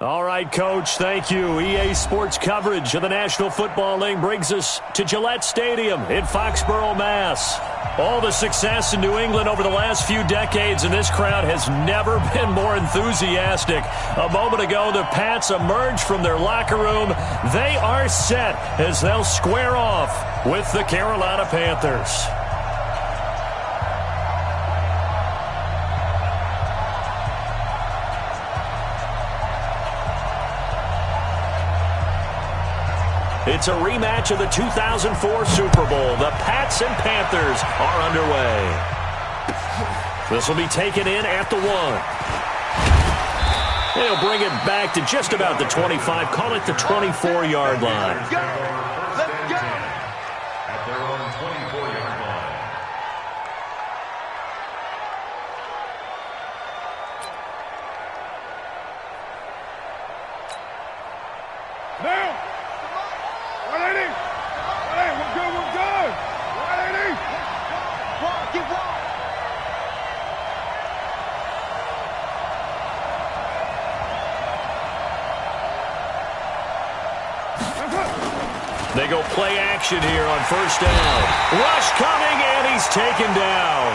All right, Coach, thank you. EA Sports coverage of the National Football League brings us to Gillette Stadium in Foxborough, Mass. All the success in New England over the last few decades, and this crowd has never been more enthusiastic. A moment ago, the Pats emerged from their locker room. They are set as they'll square off with the Carolina Panthers. It's a rematch of the 2004 Super Bowl. The Pats and Panthers are underway. This will be taken in at the 1. They'll bring it back to just about the 25. Call it the 24-yard line. Let's go. At their own 24-yard line. Now. 180. 180. We're good. We're good. 180. Walk. Keep walking. They go play action here on first down. Rush coming, and he's taken down.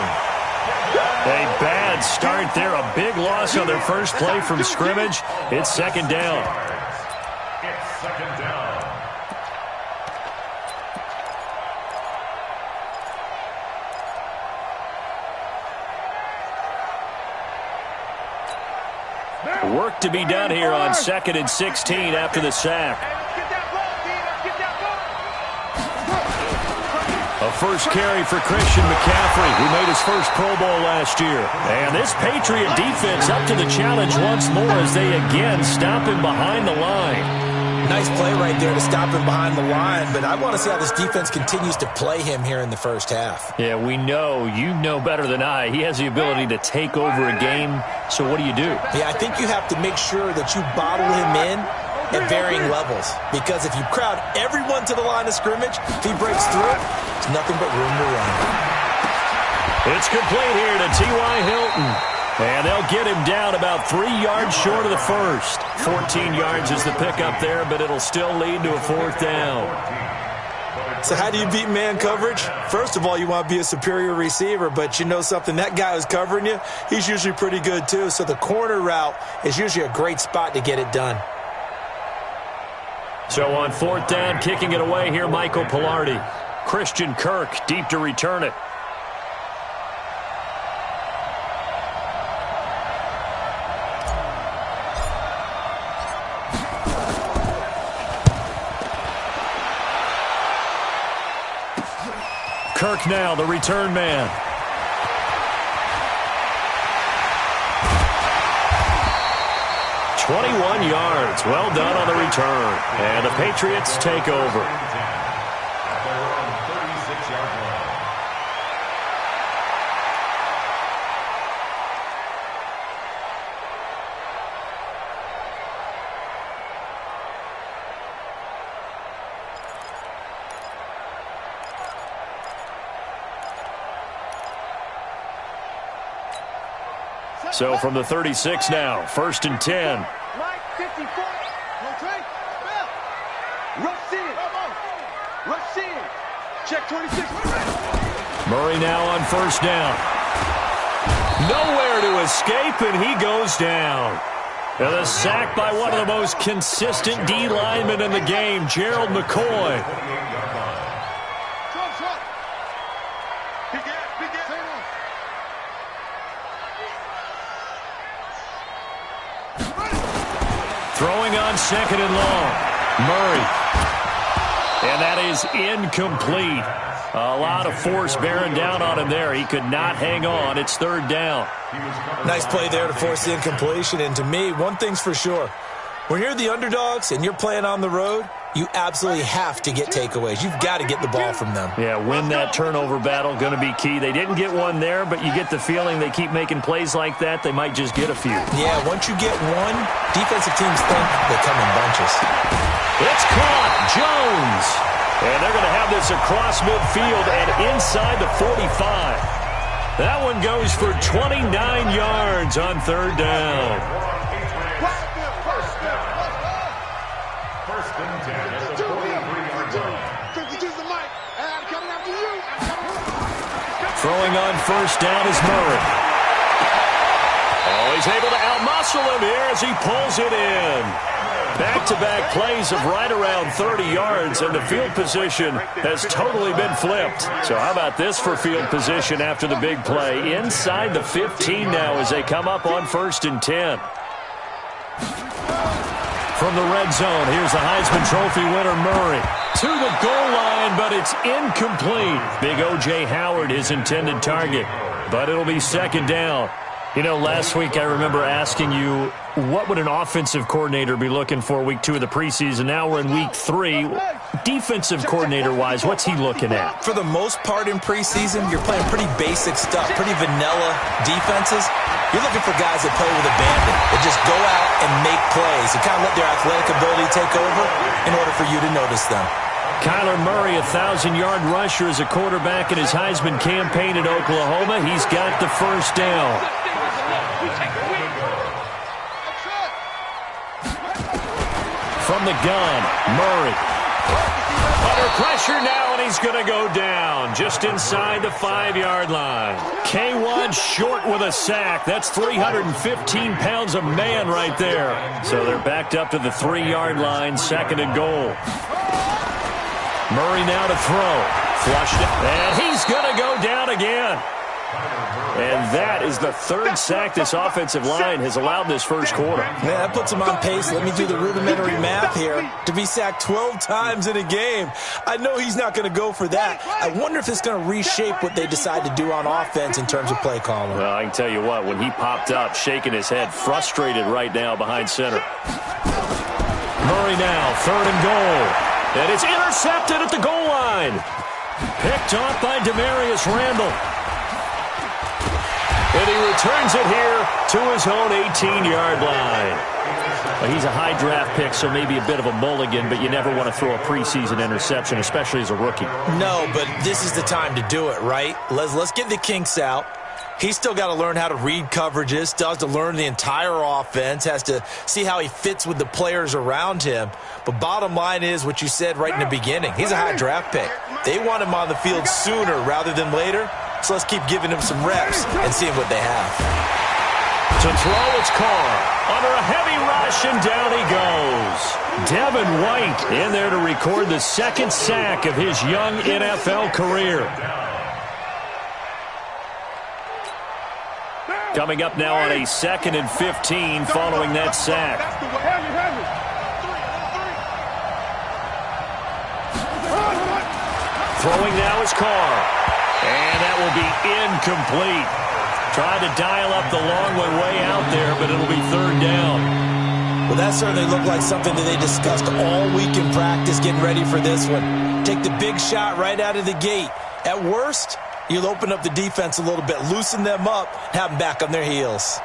A bad start there. A big loss on their first play from scrimmage. It's second down. It's second down. Work to be done here on 2nd and 16 after the sack. A first carry for Christian McCaffrey, who made his first Pro Bowl last year. And this Patriot defense up to the challenge once more as they again stop him behind the line. Nice play right there to stop him behind the line, but I want to see how this defense continues to play him here in the first half. Yeah, we know. You know better than I. He has the ability to take over a game, so what do you do? Yeah, I think you have to make sure that you bottle him in at varying levels, because if you crowd everyone to the line of scrimmage, if he breaks through, there's nothing but room to run. It's complete here to T.Y. Hilton. And they'll get him down about 3 yards short of the first. 14 yards is the pickup there, but it'll still lead to a fourth down. So how do you beat man coverage? First of all, you want to be a superior receiver, but you know something, that guy who's covering you, he's usually pretty good too. So the corner route is usually a great spot to get it done. So on fourth down, kicking it away here, Michael Pilardi. Christian Kirk deep to return it. Kirk now, the return man. "21 yards. Well done on the return. And the Patriots take over. At their own 36-yard line. So from the 36 now, 1st and 10. Mike, 54. Rush in. Rush in. Check 26. Murray now on first down. Nowhere to escape, and he goes down. And a sack by one of the most consistent D linemen in the game, Gerald McCoy. Throwing on 2nd and long. Murray. And that is incomplete. A lot of force bearing down on him there. He could not hang on. It's 3rd down. Nice play there to force the incompletion. And to me, one thing's for sure. When you're the underdogs and you're playing on the road, you absolutely have to get takeaways. You've got to get the ball from them. Yeah, win that turnover battle, going to be key. They didn't get one there, but you get the feeling they keep making plays like that, they might just get a few. Yeah, once you get one, defensive teams think they come in bunches. It's caught. Jones. And they're going to have this across midfield and inside the 45. That one goes for 29 yards on 3rd down. First down. and 10 at the 43-yard line. 52's the mic. And I'm coming after you. Throwing on first down is Murray. Oh, he's able to outmuscle him here as he pulls it in. Back-to-back plays of right around 30 yards, and the field position has totally been flipped. So how about this for field position after the big play? Inside the 15 now as they come up on first and 10. From the red zone, here's the Heisman Trophy winner, Murray. To the goal line, but it's incomplete. Big O.J. Howard, his intended target, but it'll be second down. You know, last week I remember asking you, what would an offensive coordinator be looking for week 2 of the preseason? Now we're in week 3. Defensive coordinator-wise, what's he looking at? For the most part in preseason, you're playing pretty basic stuff, pretty vanilla defenses. You're looking for guys that play with abandon, that just go out and make plays, and kind of let their athletic ability take over in order for you to notice them. Kyler Murray, a 1,000-yard rusher as a quarterback in his Heisman campaign at Oklahoma. He's got the first down. From the gun, Murray. Under pressure now, and he's going to go down just inside the 5-yard line. K1 short with a sack. That's 315 pounds of man right there. So they're backed up to the 3-yard line, second and goal. Murray now to throw. Flushed it, and he's going to go down again. And that is the third sack this offensive line has allowed this first quarter. Man, that puts him on pace. Let me do the rudimentary math here. To be sacked 12 times in a game, I know he's not going to go for that. I wonder if it's going to reshape what they decide to do on offense in terms of play calling. Well, I can tell you what, when he popped up, shaking his head, frustrated right now behind center. Murray now, third and goal. And it's intercepted at the goal line. Picked off by Demarius Randall. And he returns it here to his own 18-yard line. Well, he's a high draft pick, so maybe a bit of a mulligan, but you never want to throw a preseason interception, especially as a rookie. No, but this is the time to do it, right? Let's get the kinks out. He's still got to learn how to read coverages, still has to learn the entire offense, has to see how he fits with the players around him. But bottom line is what you said right in the beginning. He's a high draft pick. They want him on the field sooner rather than later. So let's keep giving him some reps and seeing what they have. To throw, it's Carr. Under a heavy rush, and down he goes. Devin White in there to record the second sack of his young NFL career. Coming up now on a 2nd and 15 following that sack. Throwing now is Carr. And that will be incomplete. Tried to dial up the long one way out there, but it'll be third down. Well, that certainly looked like something that they discussed all week in practice getting ready for this one. Take the big shot right out of the gate. At worst, you'll open up the defense a little bit, loosen them up, have them back on their heels.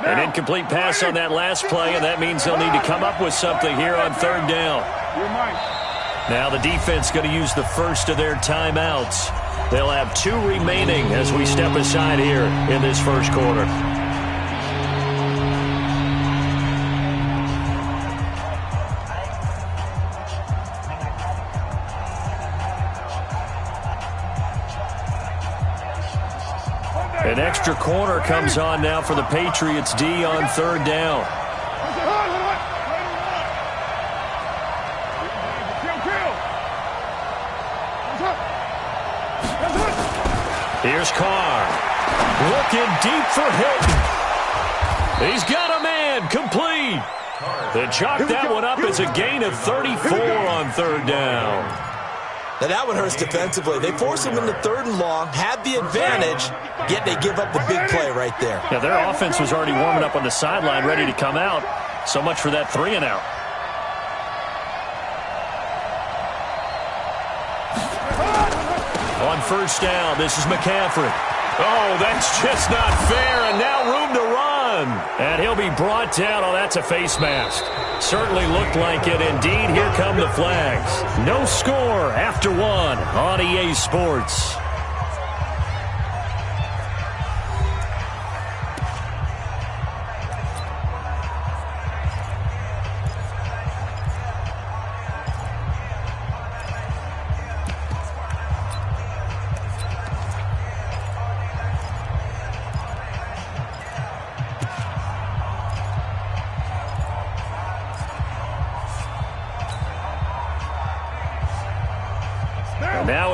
An incomplete pass on that last play, and that means they'll need to come up with something here on third down. Now the defense going to use the first of their timeouts. They'll have 2 remaining as we step aside here in this first quarter. An extra corner comes on now for the Patriots D on third down. Here's Carr. Looking deep for Hilton. He's got a man. Complete. They chalk that one up as a gain of 34 on third down. Now that one hurts defensively. They force him into third and long, had the advantage, yet they give up the big play right there. Yeah, their offense was already warming up on the sideline, ready to come out. So much for that 3-and-out. On first down, this is McCaffrey. Oh, that's just not fair, and now room to run. And he'll be brought down. Oh, that's a face mask. Certainly looked like it. Indeed, here come the flags. No score after 1 on EA Sports.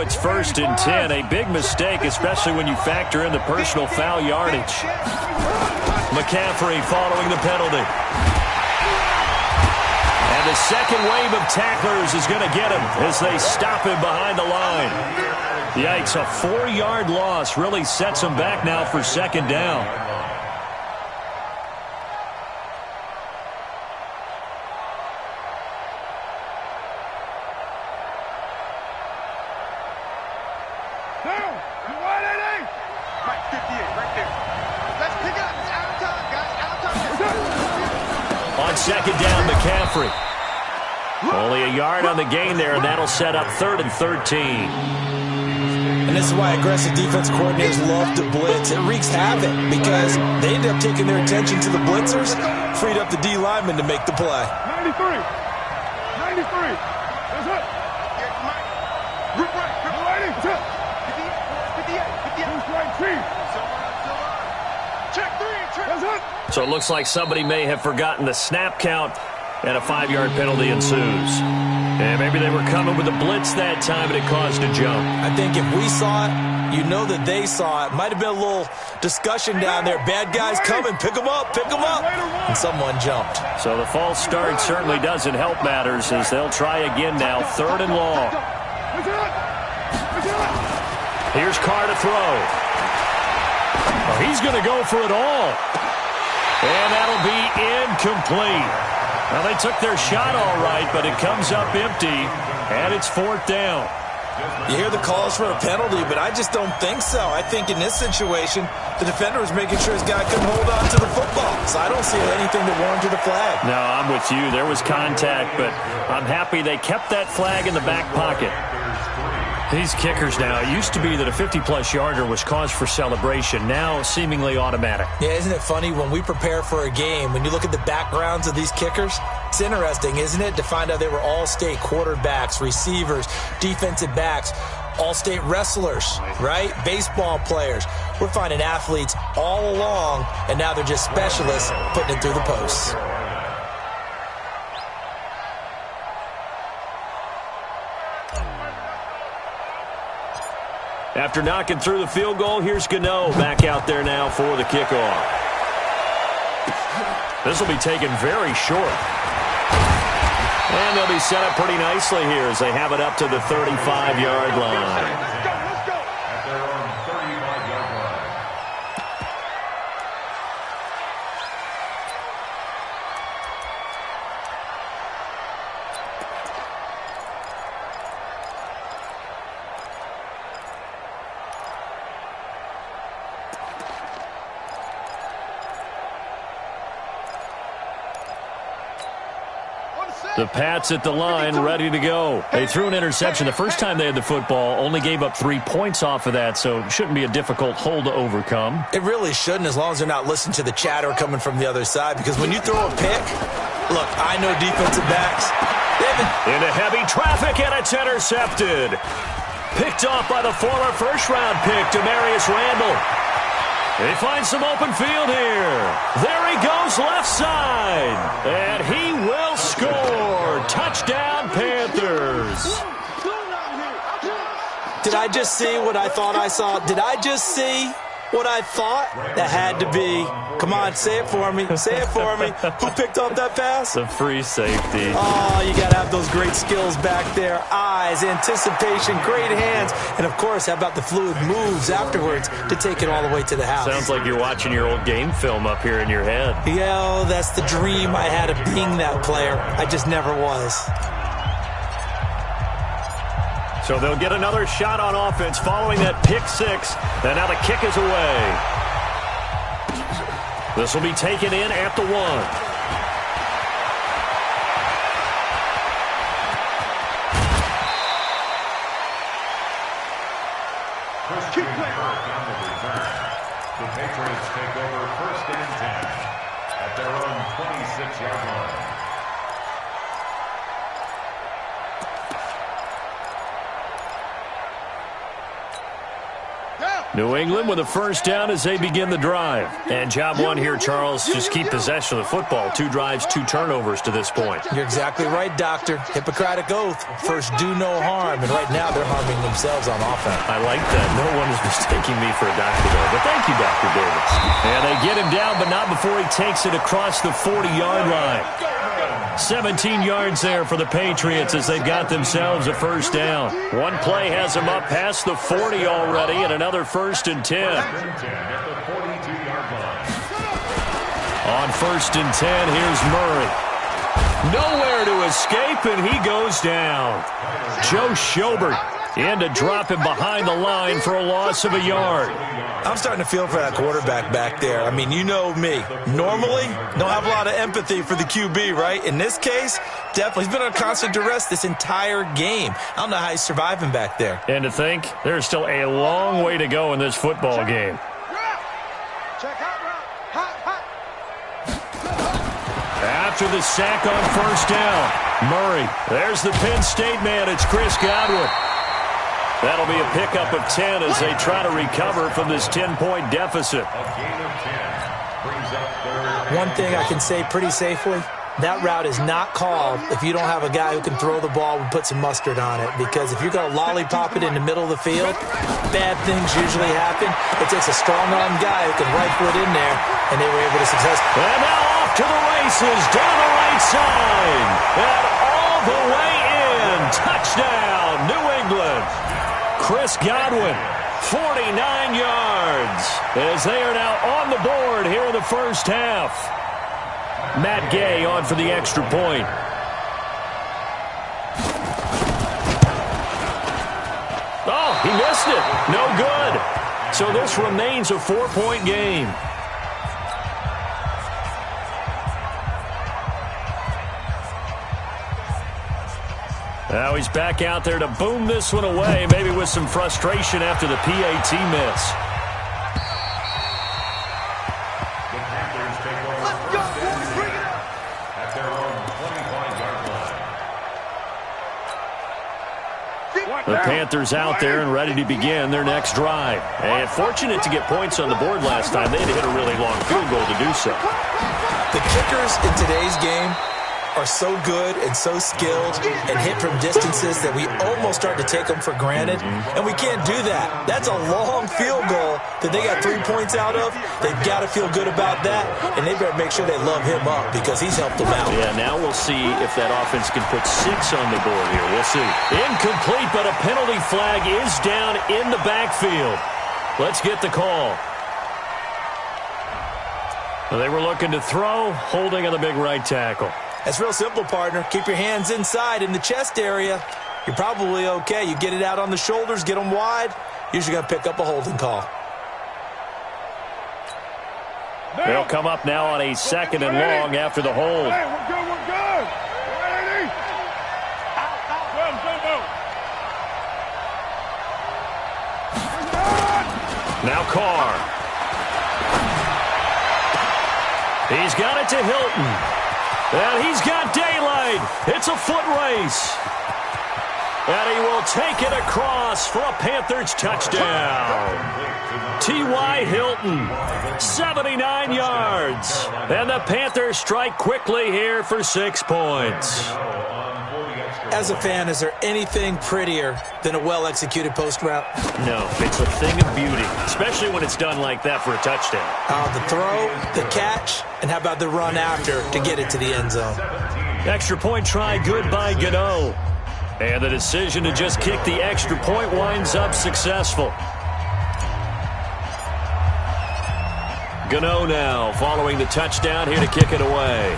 it's 1st and 10. A big mistake, especially when you factor in the personal foul yardage. McCaffrey following the penalty. And the second wave of tacklers is going to get him as they stop him behind the line. Yikes, a 4-yard loss really sets him back now for 2nd down. On 2nd down, McCaffrey. Only a yard on the gain there, and that'll set up 3rd and 13. And this is why aggressive defense coordinators love to blitz. It wreaks havoc because they end up taking their attention to the blitzers, freed up the D lineman to make the play. 93. 93. That's it. Group right. Group right. That's it. 58. 58. Right team. Check 3. Check. That's it. So it looks like somebody may have forgotten the snap count, and a 5-yard penalty ensues. And maybe they were coming with a blitz that time, and it caused a jump. I think if we saw it, you know that they saw it. Might have been a little discussion down there. Bad guys coming. Pick them up. Pick them up. And someone jumped. So the false start certainly doesn't help matters as they'll try again now. 3rd and long. Here's Carr to throw. Oh, he's going to go for it all. And that'll be incomplete. Well, they took their shot all right, but it comes up empty, and it's 4th down. You hear the calls for a penalty, but I just don't think so. I think in this situation, the defender was making sure his guy couldn't hold on to the football. So I don't see anything that warranted a flag. No, I'm with you. There was contact, but I'm happy they kept that flag in the back pocket. These kickers now, it used to be that a 50-plus yarder was cause for celebration. Now, seemingly automatic. Yeah, isn't it funny when we prepare for a game, when you look at the backgrounds of these kickers, it's interesting, isn't it, to find out they were all-state quarterbacks, receivers, defensive backs, all-state wrestlers, right? Baseball players. We're finding athletes all along, and now they're just specialists putting it through the posts. After knocking through the field goal, here's Gano back out there now for the kickoff. This will be taken very short. And they'll be set up pretty nicely here as they have it up to the 35-yard line. The Pats at the line, ready to go. They threw an interception the first time they had the football, only gave up 3 points off of that, so it shouldn't be a difficult hole to overcome. It really shouldn't, as long as they're not listening to the chatter coming from the other side, because when you throw a pick, look, I know defensive backs. Into heavy traffic, and it's intercepted. Picked off by the former first-round pick, Demarius Randall. They find some open field here. There he goes left side. And he will score. Touchdown, Panthers. Did I just see what I thought I saw? Did I just see what I thought? That had to be. Come on, say it for me. Say it for me. Who picked up that pass? The free safety. Oh, you got to have those great skills back there. Eyes, anticipation, great hands. And, of course, how about the fluid moves afterwards to take it all the way to the house? Sounds like you're watching your old game film up here in your head. Yeah, that's the dream I had of being that player. I just never was. So they'll get another shot on offense following that pick six. And now the kick is away. This will be taken in at the 1. The Patriots take over 1st and 10 at their own 26-yard line. New England with a first down as they begin the drive. And job one here, Charles, just keep possession of the football. 2 drives, 2 turnovers to this point. You're exactly right, Doctor. Hippocratic oath. First, do no harm. And right now, they're harming themselves on offense. I like that. No one is mistaking me for a doctor there. But thank you, Dr. Davis. And they get him down, but not before he takes it across the 40-yard line. 17 yards there for the Patriots as they've got themselves a first down. One play has them up past the 40 already, and another 1st and 10. On 1st and 10, here's Murray. Nowhere to escape, and he goes down. Joe Schobert in to drop him behind the line for a loss of a yard. I'm starting to feel for that quarterback back there. I mean, you know me. Normally, don't have a lot of empathy for the QB, right? In this case, definitely. He's been on constant duress this entire game. I don't know how he's surviving back there. And to think, there's still a long way to go in this football game. After the sack on first down, Murray. There's the Penn State man. It's Chris Godwin. That'll be a pickup of 10 as they try to recover from this 10-point deficit. One thing I can say pretty safely, that route is not called if you don't have a guy who can throw the ball and put some mustard on it. Because if you're going to lollipop it in the middle of the field, bad things usually happen. It takes a strong-armed guy who can rifle it in there, and they were able to success. And now off to the races, down the right side, and all the way in. Touchdown, New England. Chris Godwin, 49 yards, as they are now on the board here in the first half. Matt Gay on for the extra point. Oh, he missed it. No good. So this remains a 4-point game. Now he's back out there to boom this one away, maybe with some frustration after the PAT miss. The Panthers take over at their own 25-yard line. The Panthers out there and ready to begin their next drive. And fortunate to get points on the board last time. They had to hit a really long field goal to do so. The kickers in today's game are so good and so skilled and hit from distances that we almost start to take them for granted. And we can't do that. That's a long field goal that they got 3 points out of. They've got to feel good about that, and they better make sure they love him up because he's helped them out. Yeah, now we'll see if that offense can put 6 on the board here. We'll see. Incomplete, but a penalty flag is down in the backfield. Let's get the call. They were looking to throw, holding on the big right tackle. That's real simple, partner. Keep your hands inside in the chest area. You're probably okay. You get it out on the shoulders, get them wide. Usually going to pick up a holding call. They'll come up now on a 2nd and long after the hold. Hey, we're good, we're good. Ready? Now Carr. He's got it to Hilton. And he's got daylight. It's a foot race. And he will take it across for a Panthers touchdown. T.Y. Hilton, 79 yards. And the Panthers strike quickly here for 6 points. As a fan, is there anything prettier than a well-executed post route? No, it's a thing of beauty, especially when it's done like that for a touchdown. The throw, the catch, and how about the run after to get it to the end zone? Extra point try good by Gano. And the decision to just kick the extra point winds up successful. Gano now following the touchdown here to kick it away.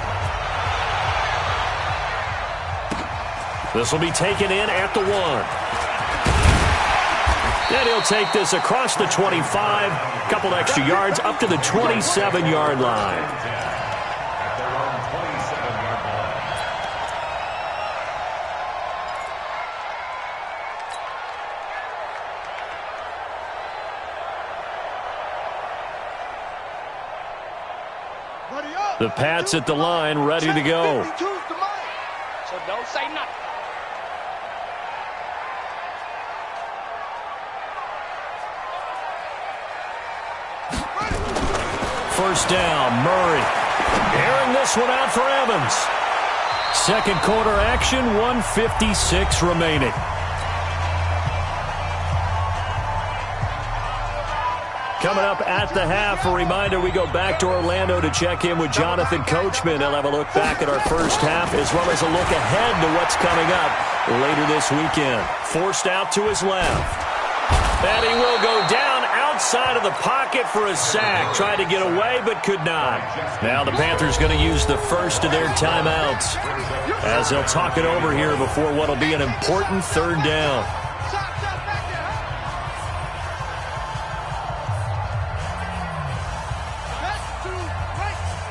This will be taken in at the 1. And he'll take this across the 25, couple extra yards up to the 27-yard line. The Pats at the line, ready to go. So don't say nothing. first down. Murray airing this one out for Evans. Second quarter action, 1:56 remaining. Coming up at the half, a reminder, we go back to Orlando to check in with Jonathan Coachman. He'll have a look back at our first half as well as a look ahead to what's coming up later this weekend. Forced out to his left. And he will go down outside of the pocket for a sack. Tried to get away but could not. Now the Panthers going to use the first of their timeouts as they'll talk it over here before what will be an important third down.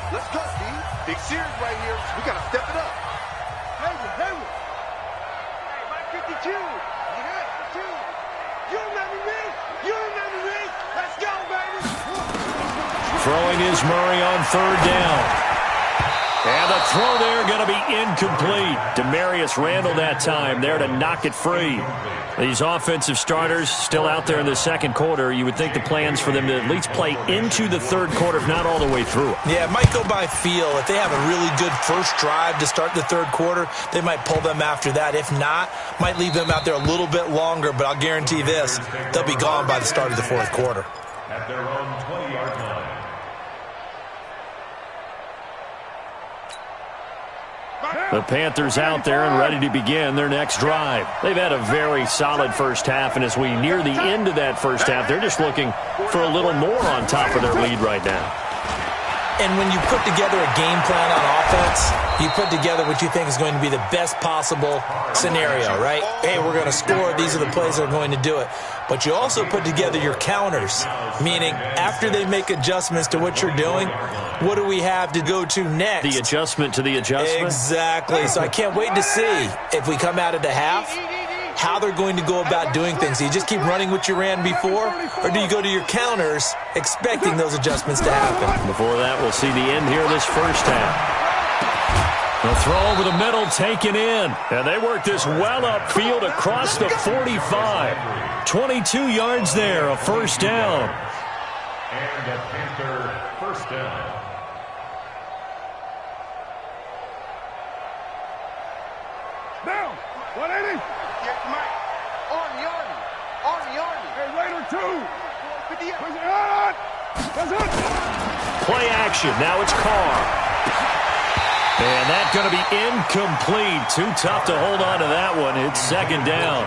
Let's go, D. Big series right here. We got to step it up. Hey, my 52. You remember me? You remember me? Let's go, baby. Throwing is Murray on third down. And the throw there going to be incomplete. Demarius Randall that time there to knock it free. These offensive starters still out there in the second quarter. You would think the plans for them to at least play into the third quarter, if not all the way through. Yeah, it might go by feel. If they have a really good first drive to start the third quarter, they might pull them after that. If not, might leave them out there a little bit longer, but I'll guarantee this, they'll be gone by the start of the fourth quarter. At their own 20-yard line. The Panthers out there and ready to begin their next drive. They've had a very solid first half, and as we near the end of that first half, they're just looking for a little more on top of their lead right now. And when you put together a game plan on offense, you put together what you think is going to be the best possible scenario, right? Hey, we're going to score. These are the plays that are going to do it. But you also put together your counters, meaning after they make adjustments to what you're doing, what do we have to go to next? The adjustment to the adjustment? Exactly. So I can't wait to see if we come out at the half, how they're going to go about doing things. Do you just keep running what you ran before, or do you go to your counters expecting those adjustments to happen? Before that, we'll see the end here of this first half. The throw over the middle taken in. And they work this well upfield across the 45. 22 yards there, a first down. And a Panther first down. Down. 180. Arnie. Hey, Raider 2. Push it on. That's it. Play action. Now it's Carr. And that's going to be incomplete. Too tough to hold on to that one. It's second down.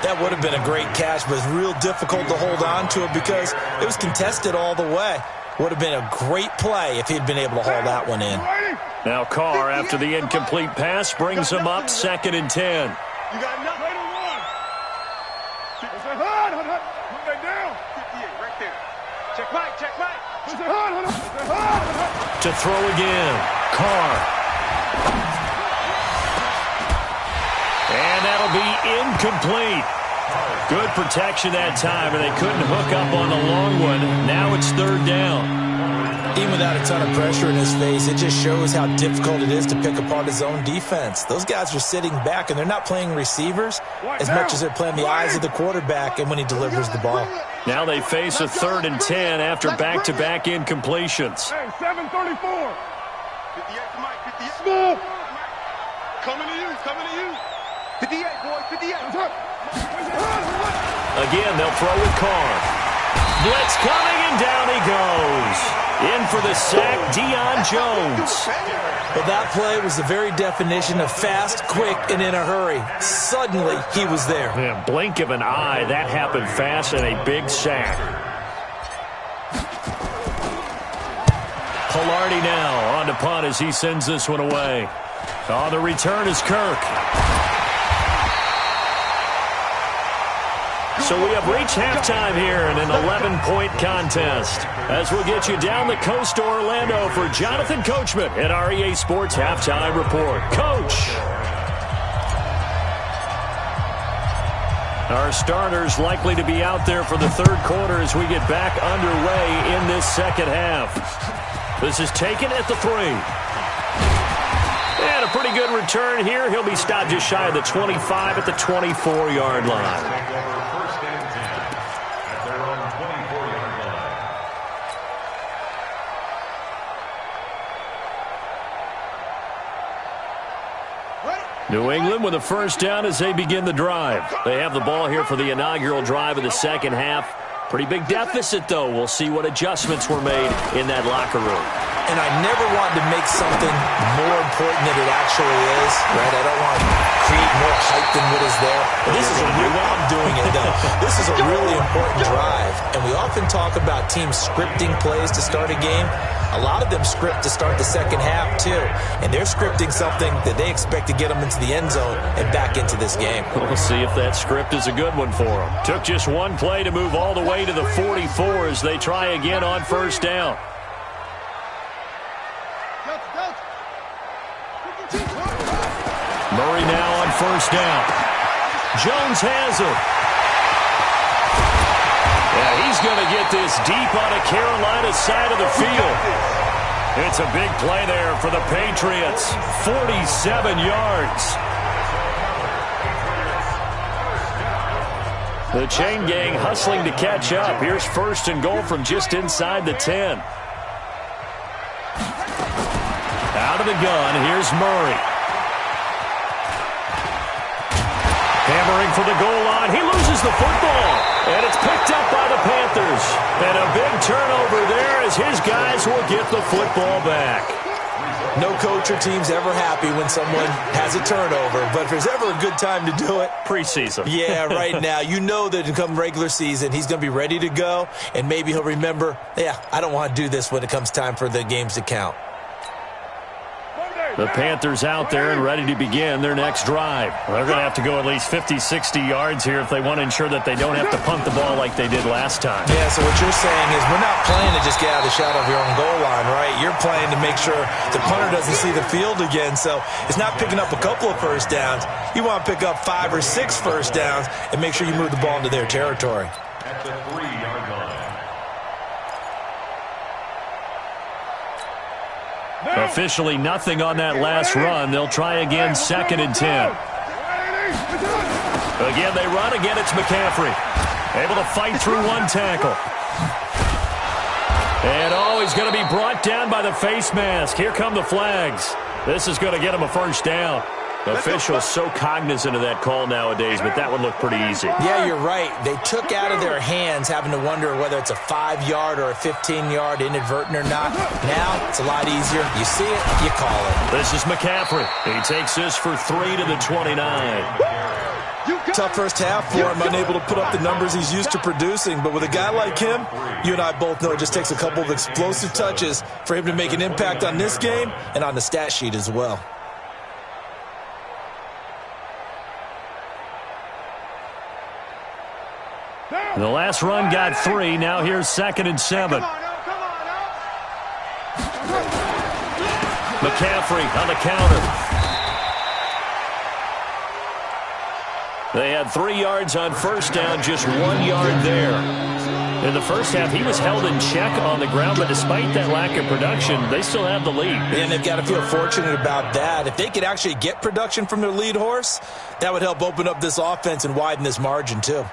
That would have been a great catch, but it's real difficult to hold on to it because it was contested all the way. Would have been a great play if he'd been able to hold that one in. Now Carr, after the incomplete pass, brings him up 2nd and 10. You got enough. Raider 1. Hold that down. 58 right there. Check Mike. To throw again. Carr. And that'll be incomplete. Good protection that time, and they couldn't hook up on the long one. Now it's third down. Even without a ton of pressure in his face, it just shows how difficult it is to pick apart his own defense. Those guys are sitting back, and they're not playing receivers as much as they're playing the eyes of the quarterback and when he delivers the ball. Now they face a 3rd and 10 after back-to-back incompletions. Hey, 734. 58 to Mike. 58. Small. Coming to you. 58, boy. 58. Again, they'll throw with Carr. Blitz coming, and down he goes. In for the sack, Deion Jones. Well, that play was the very definition of fast, quick, and in a hurry. Suddenly, he was there. Yeah, blink of an eye, that happened fast, and a big sack. Pilardi now on to punt as he sends this one away. On the return is Kirk. So we have reached halftime here in an 11-point contest. As we'll get you down the coast to Orlando for Jonathan Coachman at our EA Sports Halftime Report. Coach! Our starters likely to be out there for the third quarter as we get back underway in this second half. This is taken at the 3. And a pretty good return here. He'll be stopped just shy of the 25 at the 24-yard line. New England with a first down as they begin the drive. They have the ball here for the inaugural drive of the second half. Pretty big deficit, though. We'll see what adjustments were made in that locker room. And I never wanted to make something more important than it actually is, right? I don't want to create more hype than what is there. But this is a real, I'm doing it, though. This is a really important drive. And we often talk about teams scripting plays to start a game. A lot of them script to start the second half, too. And they're scripting something that they expect to get them into the end zone and back into this game. We'll see if that script is a good one for them. Took just one play to move all the way to the 44 as they try again on first down. Murray now on first down. Jones has it. Yeah, he's going to get this deep on a Carolina side of the field. It's a big play there for the Patriots. 47 yards. The chain gang hustling to catch up. Here's first and goal from just inside the 10. Out of the gun, here's Murray. Hammering for the goal line. He loses the football. And it's picked up by the Panthers. And a big turnover there as his guys will get the football back. No coach or team's ever happy when someone has a turnover. But if there's ever a good time to do it, preseason. Yeah, right now. You know that come regular season, he's going to be ready to go. And maybe he'll remember, yeah, I don't want to do this when it comes time for the games to count. The Panthers out there and ready to begin their next drive. They're going to have to go at least 50, 60 yards here if they want to ensure that they don't have to punt the ball like they did last time. Yeah, so what you're saying is we're not playing to just get out of the shadow of your own goal line, right? You're playing to make sure the punter doesn't see the field again. So it's not picking up a couple of first downs. You want to pick up 5 or 6 first downs and make sure you move the ball into their territory. At the 3-yard line. Officially nothing on that last run. They'll try again, second and 10. Again, they run. Again, it's McCaffrey. Able to fight through one tackle. And, he's going to be brought down by the face mask. Here come the flags. This is going to get him a first down. Officials so cognizant of that call nowadays, but that would look pretty easy. Yeah, you're right. They took out of their hands having to wonder whether it's a 5-yard or a 15-yard inadvertent or not. Now, it's a lot easier. You see it, you call it. This is McCaffrey. He takes this for 3 to the 29. Tough first half for him, unable to put up the numbers he's used to producing. But with a guy like him, you and I both know it just takes a couple of explosive touches for him to make an impact on this game and on the stat sheet as well. The last run got 3. Now here's second and 7. McCaffrey on the counter. They had 3 yards on first down, just 1 yard there. In the first half, he was held in check on the ground, but despite that lack of production, they still have the lead. And they've got to feel fortunate about that. If they could actually get production from their lead horse, that would help open up this offense and widen this margin too.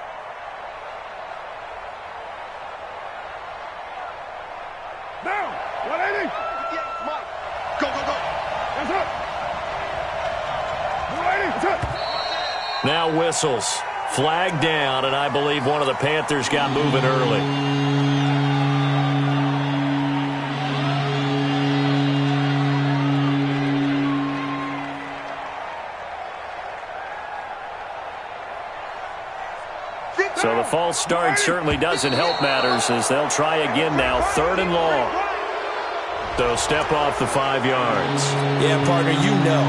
Now whistles. Flag down, and I believe one of the Panthers got moving early. So the false start certainly doesn't help matters as they'll try again now, 3rd and long. So step off the 5 yards. Yeah, partner, you know,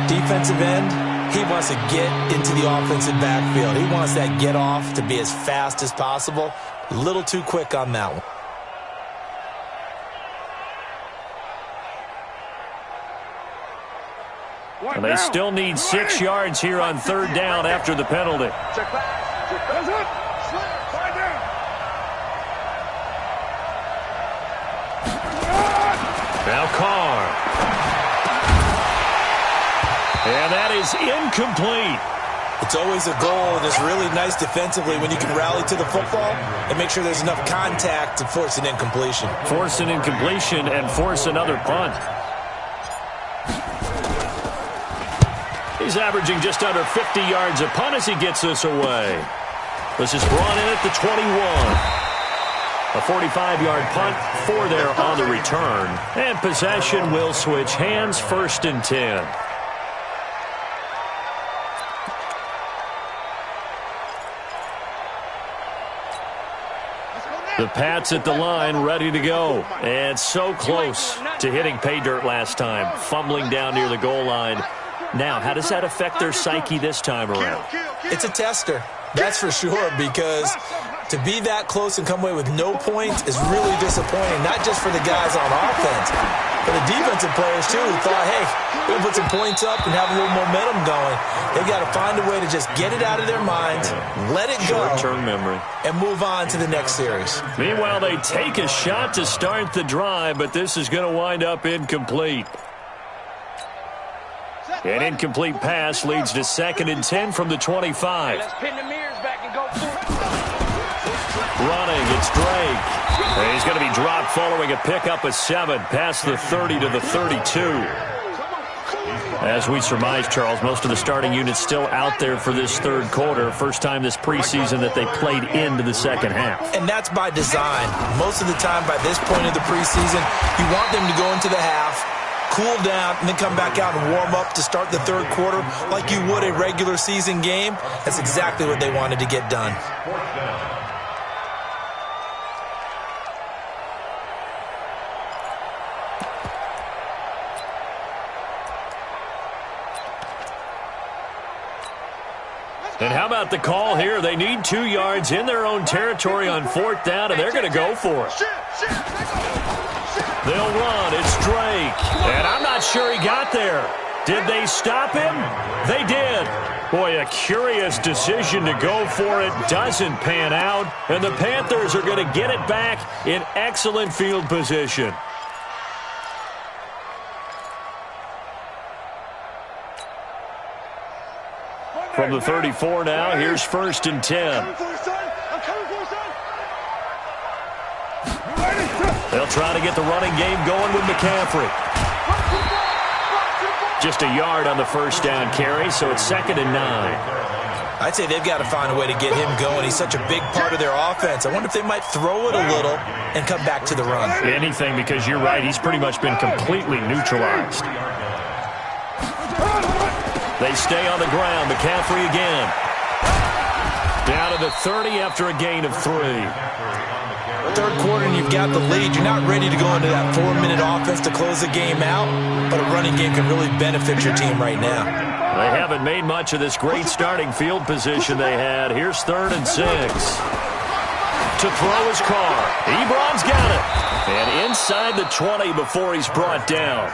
defensive end, he wants to get into the offensive backfield. He wants that get off to be as fast as possible. A little too quick on that one. And they still need 6 yards here on 3rd down after the penalty. Now Carr. And that is incomplete. It's always a goal, and it's really nice defensively when you can rally to the football and make sure there's enough contact to force an incompletion. Force an incompletion and force another punt. He's averaging just under 50 yards a punt as he gets this away. This is brought in at the 21. A 45-yard punt, 4 there on the return. And possession will switch hands, 1st and 10. The Pats at the line, ready to go. And so close to hitting pay dirt last time, fumbling down near the goal line. Now, how does that affect their psyche this time around? It's a tester, that's for sure, because to be that close and come away with no points is really disappointing, not just for the guys on offense, but the defensive players, too, who thought, hey, we'll put some points up and have a little momentum going. They've got to find a way to just get it out of their minds, let it go, short-term memory, and move on to the next series. Meanwhile, they take a shot to start the drive, but this is going to wind up incomplete. An incomplete pass leads to 2nd and 10 from the 25. Let's pin the mirrors back and go for it. Running, it's Drake. And he's going to be dropped following a pickup of 7 past the 30 to the 32. As we surmise, Charles, most of the starting units still out there for this 3rd quarter. First time this preseason that they played into the 2nd half. And that's by design. Most of the time by this point of the preseason, you want them to go into the half, cool down, and then come back out and warm up to start the 3rd quarter like you would a regular season game. That's exactly what they wanted to get done. And how about the call here? They need 2 yards in their own territory on 4th down, and they're going to go for it. They'll run. It's Drake. And I'm not sure he got there. Did they stop him? They did. Boy, a curious decision to go for it. Doesn't pan out. And the Panthers are going to get it back in excellent field position. From the 34 now, here's 1st and 10. They'll try to get the running game going with McCaffrey. Just a yard on the 1st down carry, so it's 2nd and 9. I'd say they've got to find a way to get him going. He's such a big part of their offense. I wonder if they might throw it a little and come back to the run. Anything, because you're right, he's pretty much been completely neutralized. They stay on the ground. McCaffrey again. Down to the 30 after a gain of 3. 3rd quarter and you've got the lead. You're not ready to go into that 4-minute offense to close the game out, but a running game can really benefit your team right now. They haven't made much of this great starting field position they had. Here's 3rd and 6. To throw his car. Ebron's got it. And inside the 20 before he's brought down.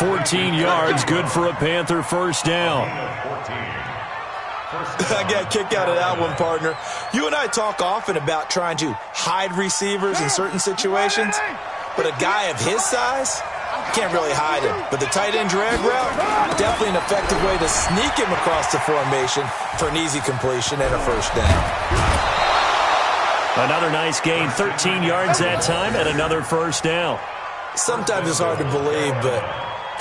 14 yards, good for a Panther 1st down. I got a kick out of that one, partner. You and I talk often about trying to hide receivers in certain situations, but a guy of his size can't really hide him. But the tight end drag route, definitely an effective way to sneak him across the formation for an easy completion and a 1st down. Another nice gain, 13 yards that time, and another 1st down. Sometimes it's hard to believe, but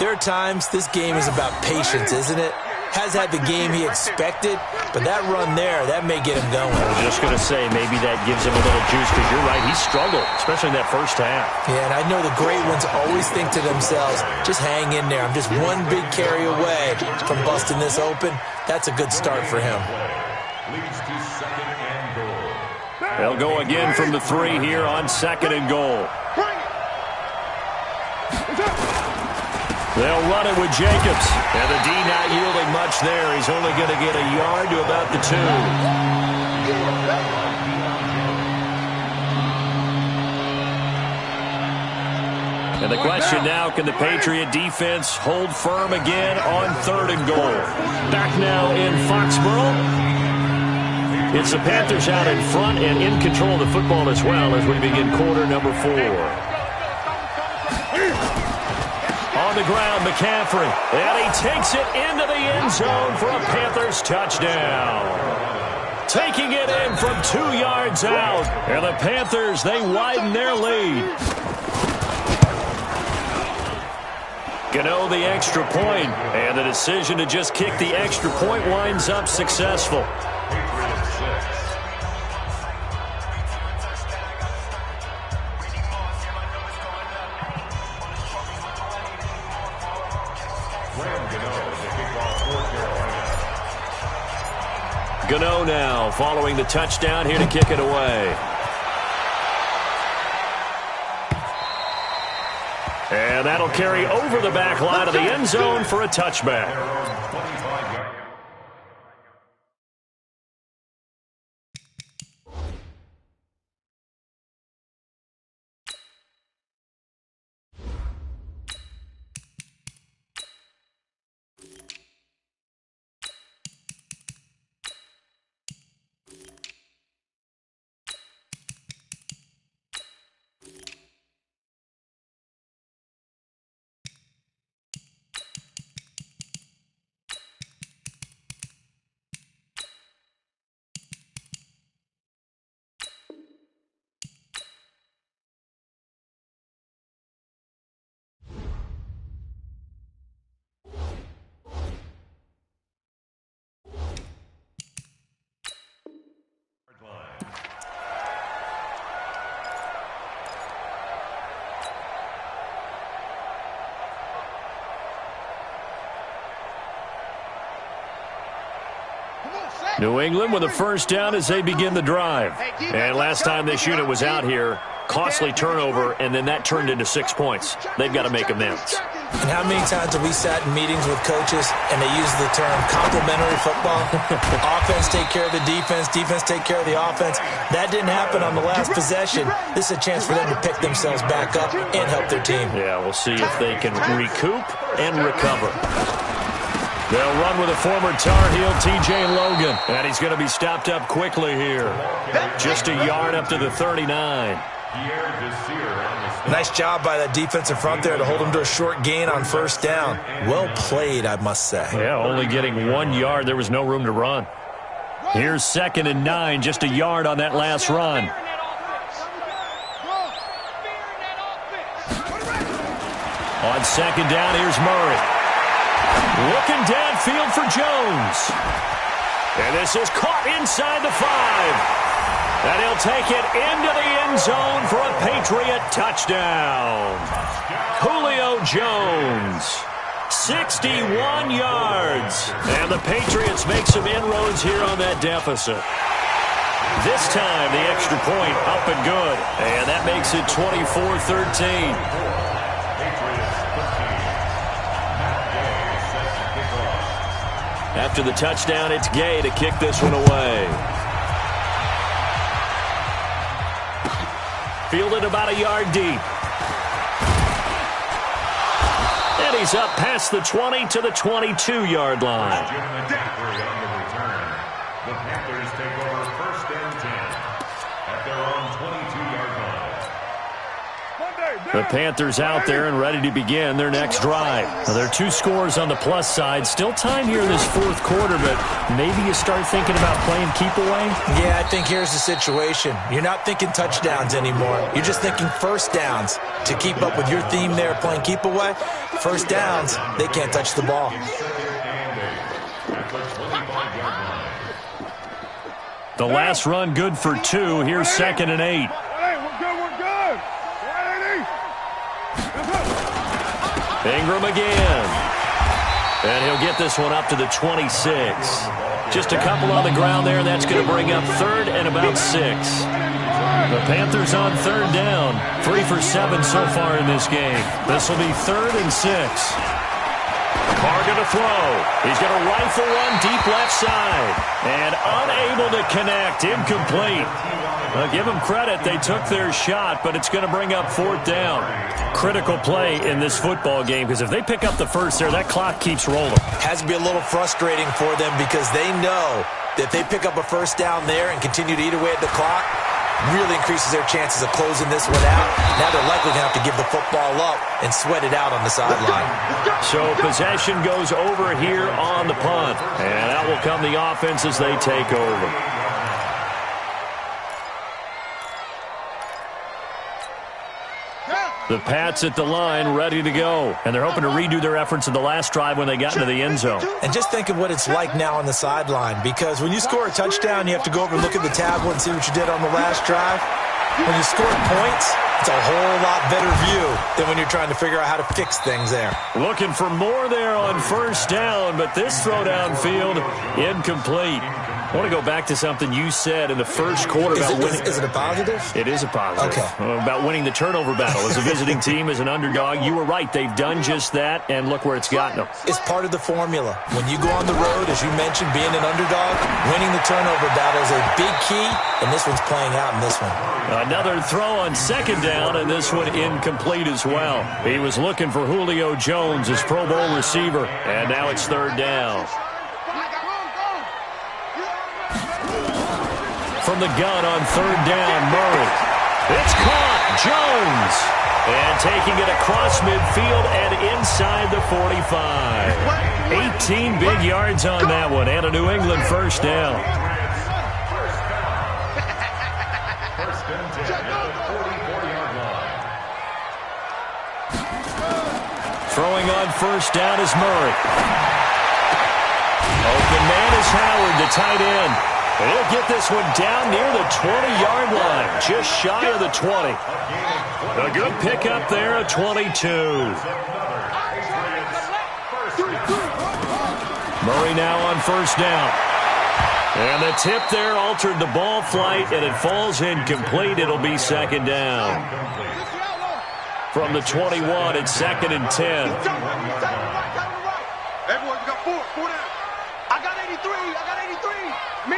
there are times this game is about patience, isn't it? Has had the game he expected, but that run there, that may get him going. I was just going to say, maybe that gives him a little juice, because you're right, he struggled, especially in that 1st half. Yeah, and I know the great ones always think to themselves, just hang in there. I'm just one big carry away from busting this open. That's a good start for him. They'll go again from the 3 here on 2nd and goal. They'll run it with Jacobs. And the D not yielding much there. He's only going to get a yard to about the 2. And the question now, can the Patriot defense hold firm again on 3rd and goal? Back now in Foxborough. It's the Panthers out in front and in control of the football as well as we begin quarter number 4. On the ground, McCaffrey. And he takes it into the end zone for a Panthers touchdown. Taking it in from 2 yards out. And the Panthers, they widen their lead. Gano the extra point, and the decision to just kick the extra point winds up successful. Gano now following the touchdown here to kick it away. And that'll carry over the back line of the end zone for a touchback. New England with a first down as they begin the drive. And last time this unit was out here, costly turnover, and then that turned into 6 points. They've got to make amends. And how many times have we sat in meetings with coaches and they use the term complementary football? Offense take care of the defense, defense take care of the offense. That didn't happen on the last possession. This is a chance for them to pick themselves back up and help their team. Yeah, we'll see if they can recoup and recover. They'll run with a former Tar Heel, T.J. Logan. And he's going to be stopped up quickly here. Just a yard up to the 39. Nice job by that defensive front there to hold him to a short gain on first down. Well played, I must say. Yeah, only getting 1 yard. There was no room to run. Here's 2nd and 9, just a yard on that last run. On 2nd down, here's Murray. Looking downfield for Jones. And this is caught inside the 5. And he'll take it into the end zone for a Patriot touchdown. Julio Jones, 61 yards. And the Patriots make some inroads here on that deficit. This time, the extra point up and good. And that makes it 24-13. After the touchdown, it's Gay to kick this one away. Fielded about a yard deep. And he's up past the 20 to the 22-yard line. The Panthers take over 1st and 10 at their own 22-yard line. The Panthers out there and ready to begin their next drive. Now, there are 2 scores on the plus side. Still time here in this 4th quarter, but maybe you start thinking about playing keep away? Yeah, I think here's the situation. You're not thinking touchdowns anymore. You're just thinking first downs. To keep up with your theme there, playing keep away, first downs, they can't touch the ball. The last run good for 2. Here's 2nd and 8. Ingram again. And he'll get this one up to the 26. Just a couple on the ground there, and that's going to bring up 3rd and about 6. The Panthers on 3rd down. 3 for 7 so far in this game. This will be 3rd and 6. Carr going to throw. He's going to rifle one deep left side. And unable to connect. Incomplete. Give them credit. They took their shot, but it's going to bring up 4th down. Critical play in this football game, because if they pick up the first there, that clock keeps rolling. Has to be a little frustrating for them because they know that if they pick up a first down there and continue to eat away at the clock, really increases their chances of closing this one out. Now they're likely going to have to give the football up and sweat it out on the sideline. So possession goes over here on the punt, and out will come the offense as they take over. The Pats at the line, ready to go. And they're hoping to redo their efforts in the last drive when they got into the end zone. And just think of what it's like now on the sideline, because when you score a touchdown, you have to go over and look at the tablet and see what you did on the last drive. When you score points, it's a whole lot better view than when you're trying to figure out how to fix things there. Looking for more there on first down, but this throw downfield, incomplete. I want to go back to something you said in the first quarter about winning. Is it a positive? It is a positive. Okay. About winning the turnover battle as a visiting team, as an underdog. You were right. They've done just that, and look where it's gotten them. It's part of the formula. When you go on the road, as you mentioned, being an underdog, winning the turnover battle is a big key, and this one's playing out in this one. Another throw on second down, and this one incomplete as well. He was looking for Julio Jones, his Pro Bowl receiver, and now it's third down. From the gun on third down, Murray. It's caught. Jones. And taking it across midfield and inside the 45. 18 big yards on that one, and a New England first down. First and 10 at the 44-yard line. Throwing on first down is Murray. Open man is Howard, the tight end. He'll get this one down near the 20-yard line, just shy of the 20. A good pickup there at 22. Murray now on first down. And the tip there altered the ball flight, and it falls incomplete. It'll be second down. From the 21, it's second and 10. Everyone, you got four down. I got 83. Me.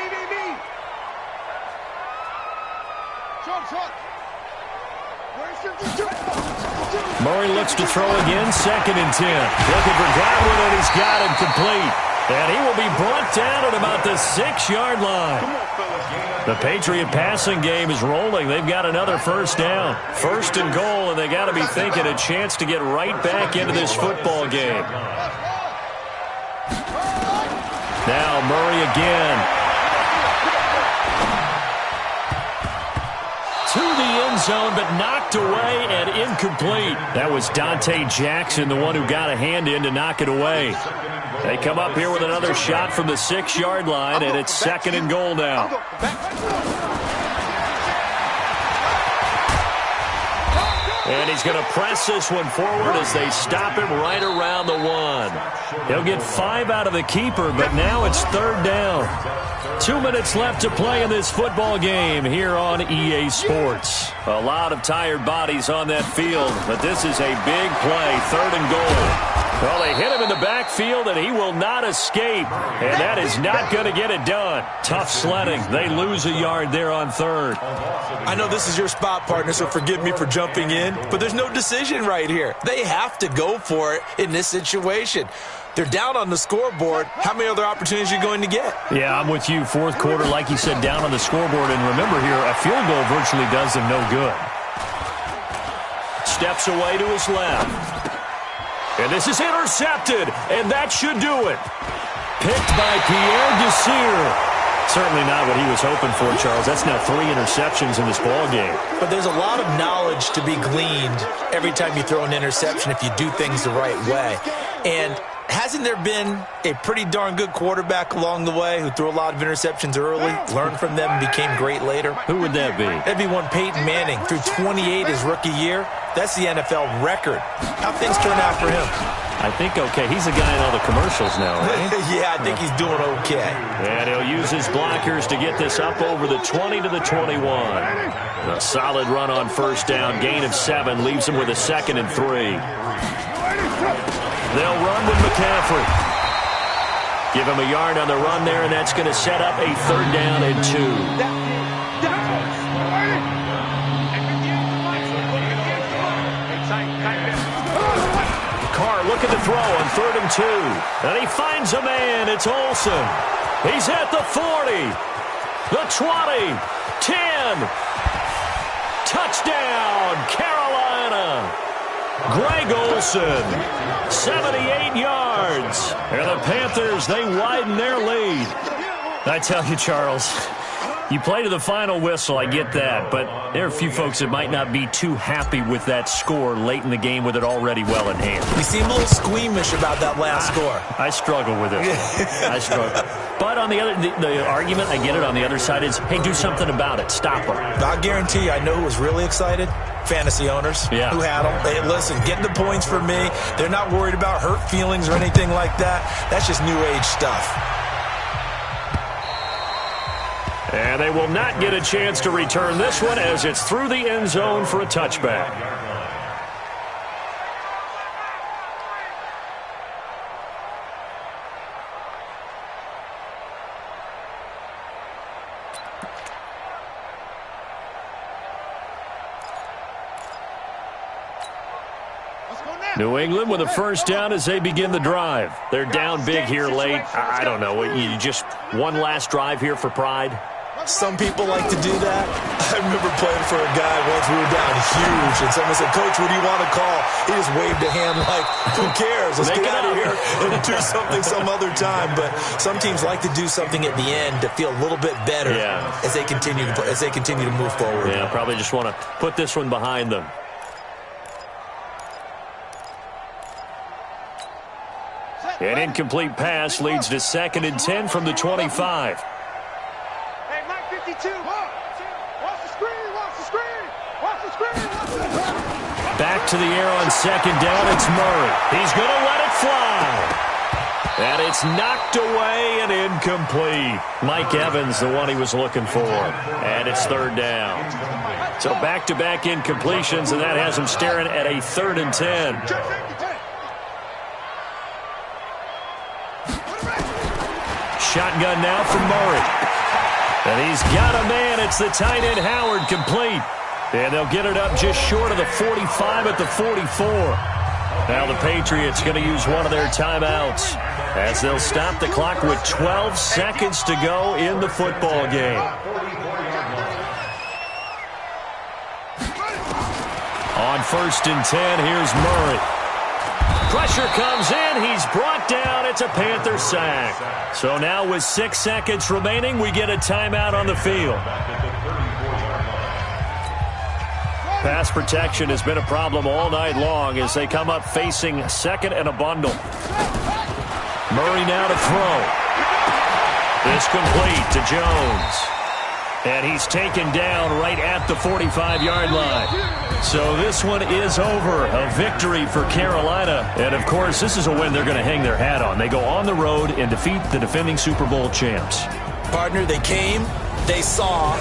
Murray looks to throw again, second and 10. Looking for Godwin, and he's got him complete. And he will be brought down at about the 6-yard line. The Patriot passing game is rolling. They've got another first down. First and goal, and they got to be thinking a chance to get right back into this football game. Now Murray again. To the end zone, but knocked away and incomplete. That was Dante Jackson, the one who got a hand in to knock it away. They come up here with another shot from the 6-yard line, and it's second and goal now. And he's going to press this one forward as they stop him right around the 1. He'll get 5 out of the keeper, but now it's third down. 2 minutes left to play in this football game here on EA Sports. A lot of tired bodies on that field, but this is a big play, third and goal. Well, they hit him in the backfield, and he will not escape, and that is not going to get it done. Tough sledding. They lose a yard there on third. I know this is your spot, partner, so forgive me for jumping in, but there's no decision right here. They have to go for it in this situation. They're down on the scoreboard. How many other opportunities are you going to get? Yeah, I'm with you. Fourth quarter, like you said, down on the scoreboard. And remember here, a field goal virtually does them no good. Steps away to his left. And this is intercepted, and that should do it. Picked by Pierre Desir. Certainly not what he was hoping for, Charles. That's now 3 interceptions in this ball game. But there's a lot of knowledge to be gleaned every time you throw an interception if you do things the right way. And hasn't there been a pretty darn good quarterback along the way who threw a lot of interceptions early, learned from them, and became great later? Who would that be? That'd be one Peyton Manning. Threw 28 his rookie year. That's the NFL record. How things turn out for him? I think okay. He's a guy in all the commercials now, right? Yeah, I think he's doing okay. And he'll use his blockers to get this up over the 20 to the 21. A solid run on first down. Gain of 7 leaves him with a second and 3. They'll run with McCaffrey. Give him a yard on the run there, and that's going to set up a third down and 2. Carr looking to throw on third and 2. And he finds a man. It's Olsen. He's at the 40. The 20. 10. Touchdown, Carolina. Greg Olsen, 78 yards. And the Panthers, they widen their lead. I tell you, Charles, You play to the final whistle, I get that, but there are a few folks that might not be too happy with that score late in the game with it already well in hand. You seem a little squeamish about that last score. I struggle with it. I struggle. But on the other, the argument, I get it, on the other side is, hey, do something about it. Stop them. I guarantee you, I know who was really excited. Fantasy owners who had them. Hey, listen, getting the points for me. They're not worried about hurt feelings or anything like that. That's just new age stuff. And they will not get a chance to return this one as it's through the end zone for a touchback. New England with a first down as they begin the drive. They're down big here late. I don't know. You just one last drive here for pride? Some people like to do that. I remember playing for a guy once. We were down huge, and someone said, Coach, what do you want to call? He just waved a hand like, who cares? Let's get out of here and do something some other time. But some teams like to do something at the end to feel a little bit better as they continue to move forward. Yeah, probably just want to put this one behind them. An incomplete pass leads to 2nd and 10 from the 25. Hey, Mike 52. Watch the screen. Watch the screen. Watch the screen. Back to the air on 2nd down. It's Murray. He's going to let it fly. And it's knocked away and incomplete. Mike Evans, the one he was looking for. And it's 3rd down. So back-to-back incompletions, and that has him staring at a 3rd and 10. Shotgun now from Murray. And he's got a man. It's the tight end Howard, complete. And they'll get it up just short of the 45 at the 44. Now the Patriots going to use one of their timeouts as they'll stop the clock with 12 seconds to go in the football game. On 1st and 10, here's Murray. Pressure comes in. He's brought down. It's a Panther sack. So now with 6 seconds remaining, we get a timeout on the field. Pass protection has been a problem all night long as they come up facing 2nd and a bundle. Murray now to throw. It's complete to Jones. And he's taken down right at the 45-yard line. So this one is over. A victory for Carolina. And, of course, this is a win they're going to hang their hat on. They go on the road and defeat the defending Super Bowl champs. Partner, they came, they saw,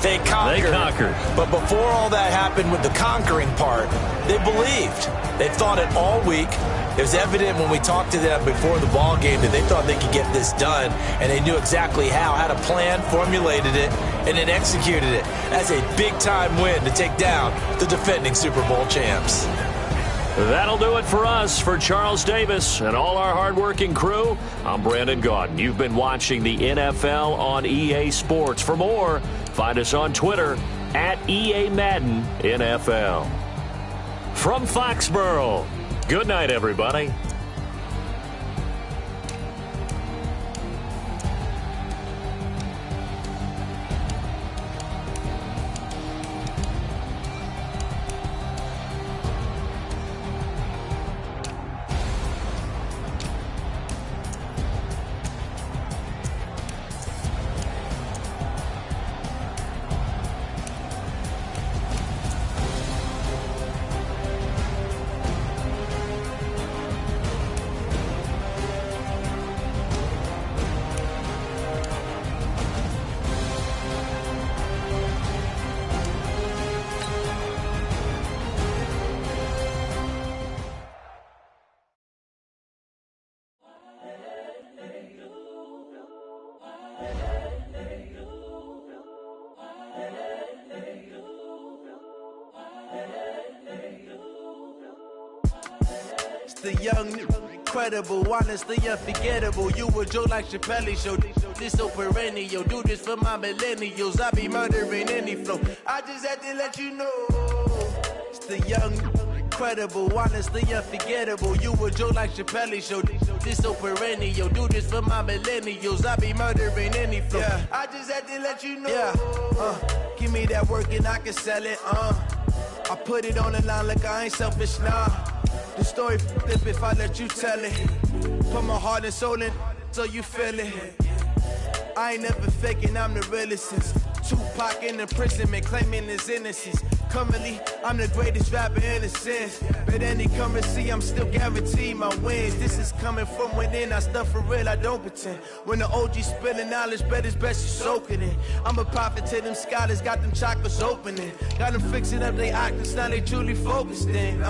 they conquered. They conquered. But before all that happened with the conquering part, they believed. They thought it all week. It was evident when we talked to them before the ball game that they thought they could get this done, and they knew exactly how, had a plan, formulated it, and then executed it. That's a big-time win to take down the defending Super Bowl champs. That'll do it for us. For Charles Davis and all our hardworking crew, I'm Brandon Gaudin. You've been watching the NFL on EA Sports. For more, find us on Twitter at EA Madden NFL. From Foxborough, good night, everybody. The young, incredible, honestly unforgettable. You a Joe like Chappelle show. This so perennial. Do this for my millennials. I be murdering any flow. I just had to let you know. It's the young, incredible, honestly unforgettable. You a joke like Chappelle show. This so perennial. Do this for my millennials. I be murdering any flow. Yeah. I just had to let you know. Yeah. Give me that work and I can sell it. I put it on the line like I ain't selfish, nah. The story flip if I let you tell it. Put my heart and soul in so you feel it. I ain't never faking, I'm the realest since Tupac in imprisonment, claiming his innocence. Currently, I'm the greatest rapper in a sense. But any currency, I'm still guaranteed my wins. This is coming from within, I stuff for real, I don't pretend. When the OG spilling knowledge, bet it's best you soak it in. I'm a prophet to them scholars, got them chakras opening. Got them fixing up they octaves, now they truly focused in.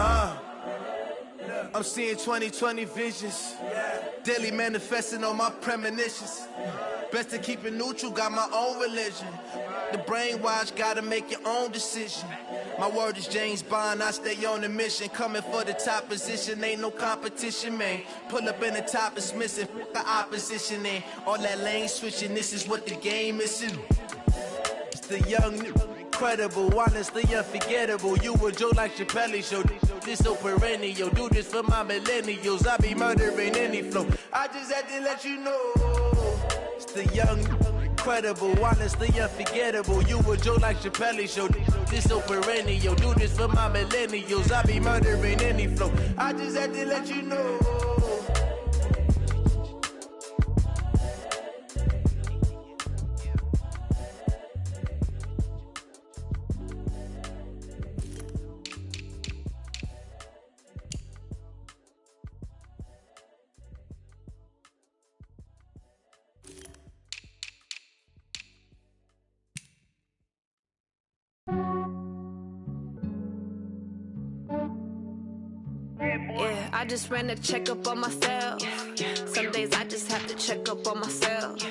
I'm seeing 2020 visions. Daily manifesting on my premonitions. Best to keep it neutral, got my own religion. The brainwash, gotta make your own decision. My word is James Bond, I stay on the mission. Coming for the top position, ain't no competition, man. Pull up in the top, it's missing, the opposition in. All that lane switching, this is what the game is. It's the young, incredible, honestly unforgettable. You a joke like Chappelle show. This so perennial, do this for my millennials. I be murdering any flow. I just had to let you know. It's the young, incredible, honestly unforgettable. You a joke like Chappelle show. This so perennial, do this for my millennials. I be murdering any flow. I just had to let you know. Yeah, I just ran a checkup on myself. Some days I just have to check up on myself.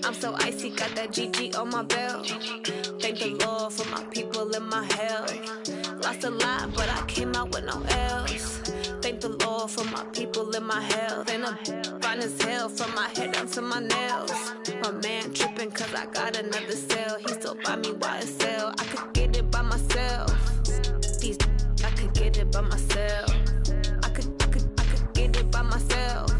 I'm so icy, got that GG on my belt. Thank the Lord for my people and my health. Lost a lot, but I came out with no else. Thank the Lord for my people and my health. And I'm fine as hell from my head down to my nails. My man tripping cause I got another cell. He still buy me YSL. I could get it by myself. These I could get it by myself. I could get it by myself.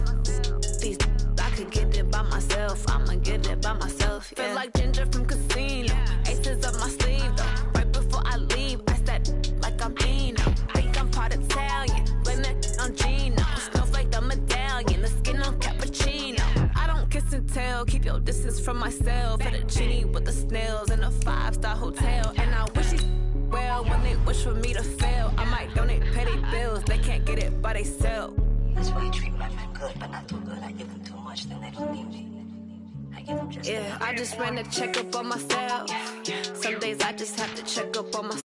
These I could get it by myself. I'ma get it by myself. Yeah. Feel like Ginger from Casino. Aces up my sleeve though. Right before I leave, I said like I'm Dino. Think I'm part Italian. Blame that on Gino. Snowflake the medallion. The skin on cappuccino. I don't kiss and tell. Keep your distance from myself. At a genie with the snails in a 5-star hotel. And I wish he well when they wish for me to fail. I might donate, pay their bills. They can't get it by they sell. That's why you treat my men good, but not too good. I give them too much, then they don't need me. I give them just I just ran a checkup on myself. Some days I just have to check up on myself.